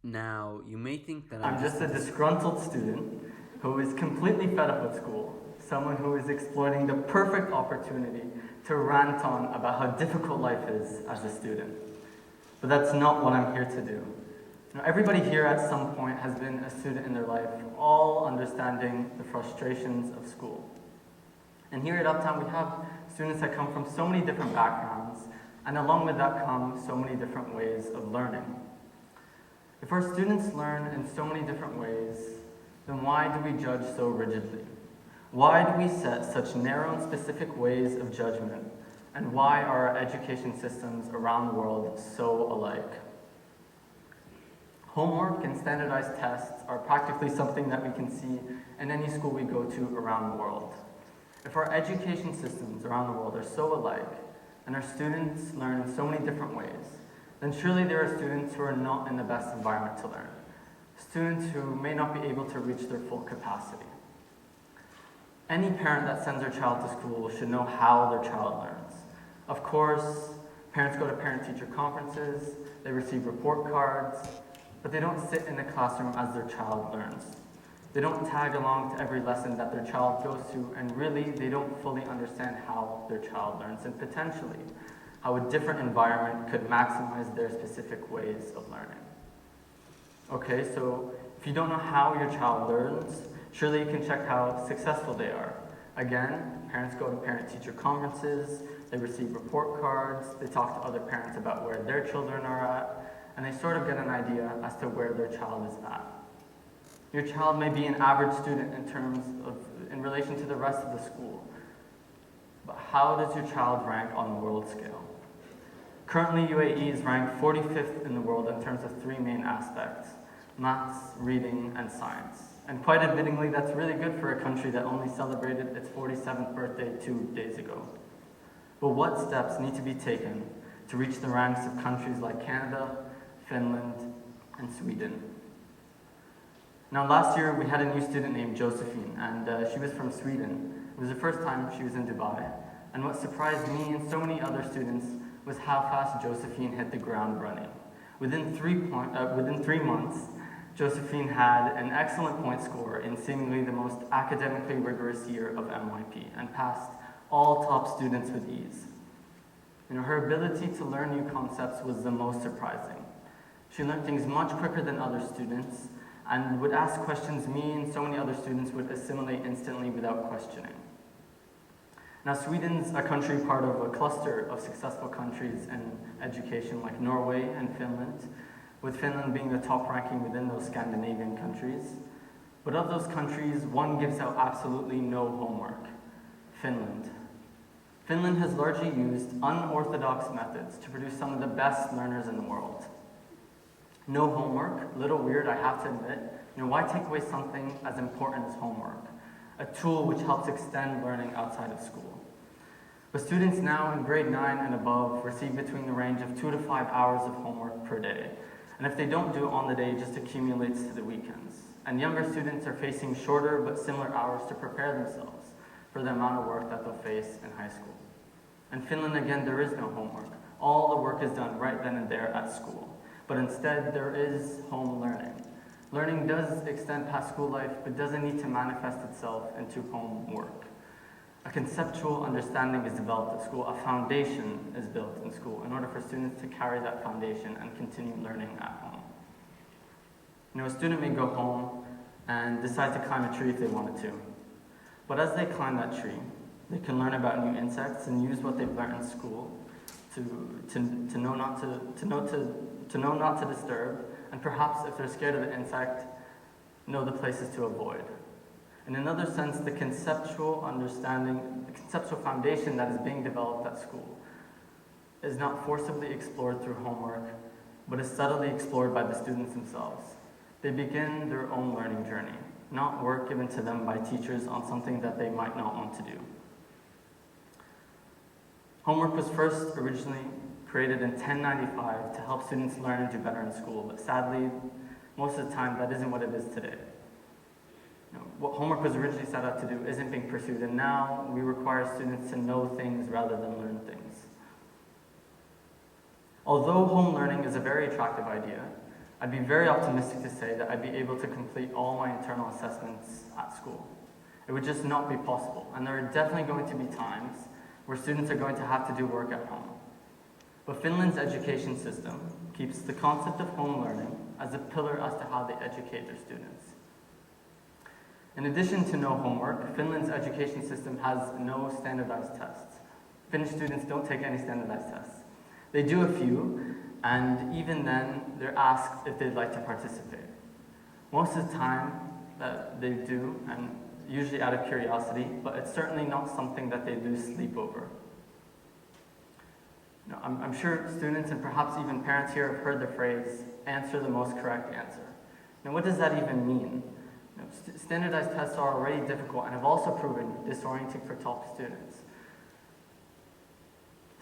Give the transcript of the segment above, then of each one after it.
Now, you may think that I'm just a disgruntled student who is completely fed up with school, someone who is exploiting the perfect opportunity to rant on about how difficult life is as a student. But that's not what I'm here to do. Everybody here at some point has been a student in their life, all understanding the frustrations of school. And here at Uptown, we have students that come from so many different backgrounds, and along with that come so many different ways of learning. If our students learn in so many different ways, then why do we judge so rigidly? Why do we set such narrow and specific ways of judgment? And why are our education systems around the world so alike? Homework and standardized tests are practically something that we can see in any school we go to around the world. If our education systems around the world are so alike, and our students learn in so many different ways, then surely there are students who are not in the best environment to learn. Students who may not be able to reach their full capacity. Any parent that sends their child to school should know how their child learns. Of course, parents go to parent-teacher conferences, they receive report cards, but they don't sit in the classroom as their child learns. They don't tag along to every lesson that their child goes to, and really, they don't fully understand how their child learns, and potentially, how a different environment could maximize their specific ways of learning. Okay, so if you don't know how your child learns, surely you can check how successful they are. Again, parents go to parent-teacher conferences, they receive report cards, they talk to other parents about where their children are at, and they sort of get an idea as to where their child is at. Your child may be an average student in relation to the rest of the school, but how does your child rank on the world scale? Currently, UAE is ranked 45th in the world in terms of three main aspects: maths, reading, and science. And quite admittingly, that's really good for a country that only celebrated its 47th birthday 2 days ago. But what steps need to be taken to reach the ranks of countries like Canada, Finland, and Sweden? Now, last year we had a new student named Josephine, and she was from Sweden. It was the first time she was in Dubai, and what surprised me and so many other students was how fast Josephine hit the ground running. Within 3 months, Josephine had an excellent point score in seemingly the most academically rigorous year of MYP, and passed all top students with ease. Her ability to learn new concepts was the most surprising. She learned things much quicker than other students, and would ask questions me and so many other students would assimilate instantly without questioning. Now, Sweden's a country part of a cluster of successful countries in education like Norway and Finland, with Finland being the top ranking within those Scandinavian countries. But of those countries, one gives out absolutely no homework: Finland. Finland has largely used unorthodox methods to produce some of the best learners in the world. No homework, a little weird, I have to admit. Why take away something as important as homework? A tool which helps extend learning outside of school. But students now in grade 9 and above receive between the range of 2 to 5 hours of homework per day. And if they don't do it on the day, it just accumulates to the weekends. And younger students are facing shorter but similar hours to prepare themselves for the amount of work that they'll face in high school. In Finland, again, there is no homework. All the work is done right then and there at school. But instead, there is home learning. Learning does extend past school life, but doesn't need to manifest itself into homework. A conceptual understanding is developed at school. A foundation is built in school in order for students to carry that foundation and continue learning at home. A student may go home and decide to climb a tree if they wanted to. But as they climb that tree, they can learn about new insects and use what they've learned in school to know not to disturb, and perhaps if they're scared of the insect, know the places to avoid. In another sense, the conceptual understanding, the conceptual foundation that is being developed at school is not forcibly explored through homework, but is subtly explored by the students themselves. They begin their own learning journey, not work given to them by teachers on something that they might not want to do. Homework was first originally created in 1095 to help students learn and do better in school, but sadly, most of the time, that isn't what it is today. What homework was originally set out to do isn't being pursued, and now we require students to know things rather than learn things. Although home learning is a very attractive idea, I'd be very optimistic to say that I'd be able to complete all my internal assessments at school. It would just not be possible, and there are definitely going to be times where students are going to have to do work at home. But Finland's education system keeps the concept of home learning as a pillar as to how they educate their students. In addition to no homework, Finland's education system has no standardized tests. Finnish students don't take any standardized tests. They do a few, and even then, they're asked if they'd like to participate. Most of the time, they do, and usually out of curiosity, but it's certainly not something that they lose sleep over. Now, I'm sure students and perhaps even parents here have heard the phrase, answer the most correct answer. Now, what does that even mean? Standardized tests are already difficult and have also proven disorienting for top students.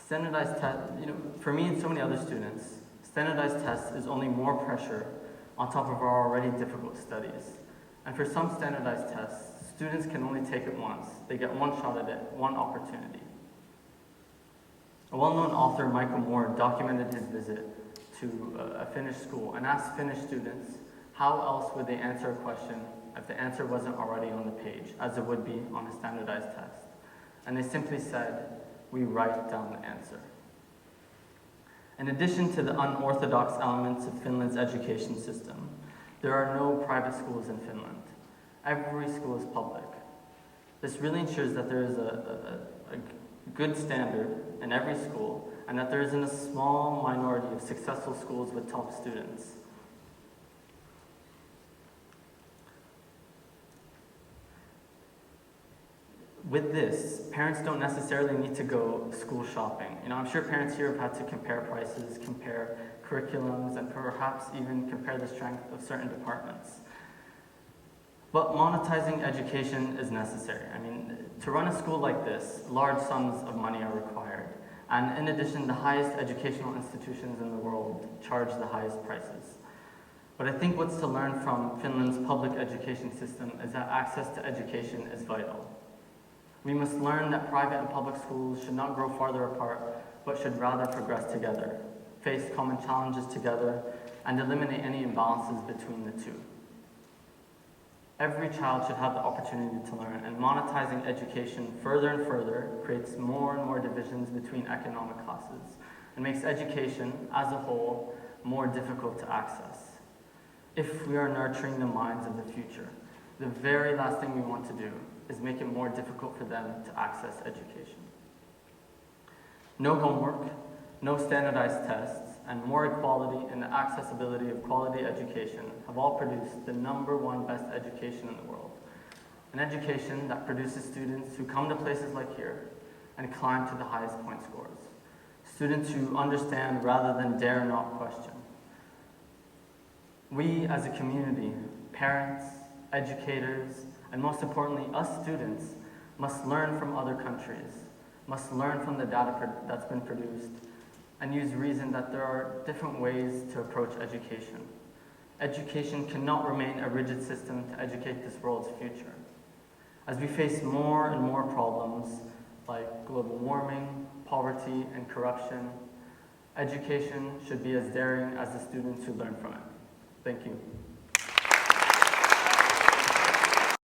Standardized tests, for me and so many other students, standardized tests is only more pressure on top of our already difficult studies. And for some standardized tests, students can only take it once. They get one shot at it, one opportunity. A well-known author, Michael Moore, documented his visit to a Finnish school and asked Finnish students how else would they answer a question if the answer wasn't already on the page, as it would be on a standardized test. And they simply said, we write down the answer. In addition to the unorthodox elements of Finland's education system, there are no private schools in Finland. Every school is public. This really ensures that there is a good standard in every school, and that there isn't a small minority of successful schools with top students. With this, parents don't necessarily need to go school shopping. I'm sure parents here have had to compare prices, compare curriculums, and perhaps even compare the strength of certain departments. But monetizing education is necessary. To run a school like this, large sums of money are required. And in addition, the highest educational institutions in the world charge the highest prices. But I think what's to learn from Finland's public education system is that access to education is vital. We must learn that private and public schools should not grow farther apart, but should rather progress together, face common challenges together, and eliminate any imbalances between the two. Every child should have the opportunity to learn, and monetizing education further and further creates more and more divisions between economic classes and makes education as a whole more difficult to access. If we are nurturing the minds of the future, the very last thing we want to do is make it more difficult for them to access education. No homework, no standardized tests, and more equality in the accessibility of quality education have all produced the #1 best education in the world. An education that produces students who come to places like here and climb to the highest point scores. Students who understand rather than dare not question. We as a community, parents, educators, and most importantly, us students, must learn from other countries, must learn from the data that's been produced, and use reason that there are different ways to approach education. Education cannot remain a rigid system to educate this world's future. As we face more and more problems like global warming, poverty, and corruption, education should be as daring as the students who learn from it. Thank you.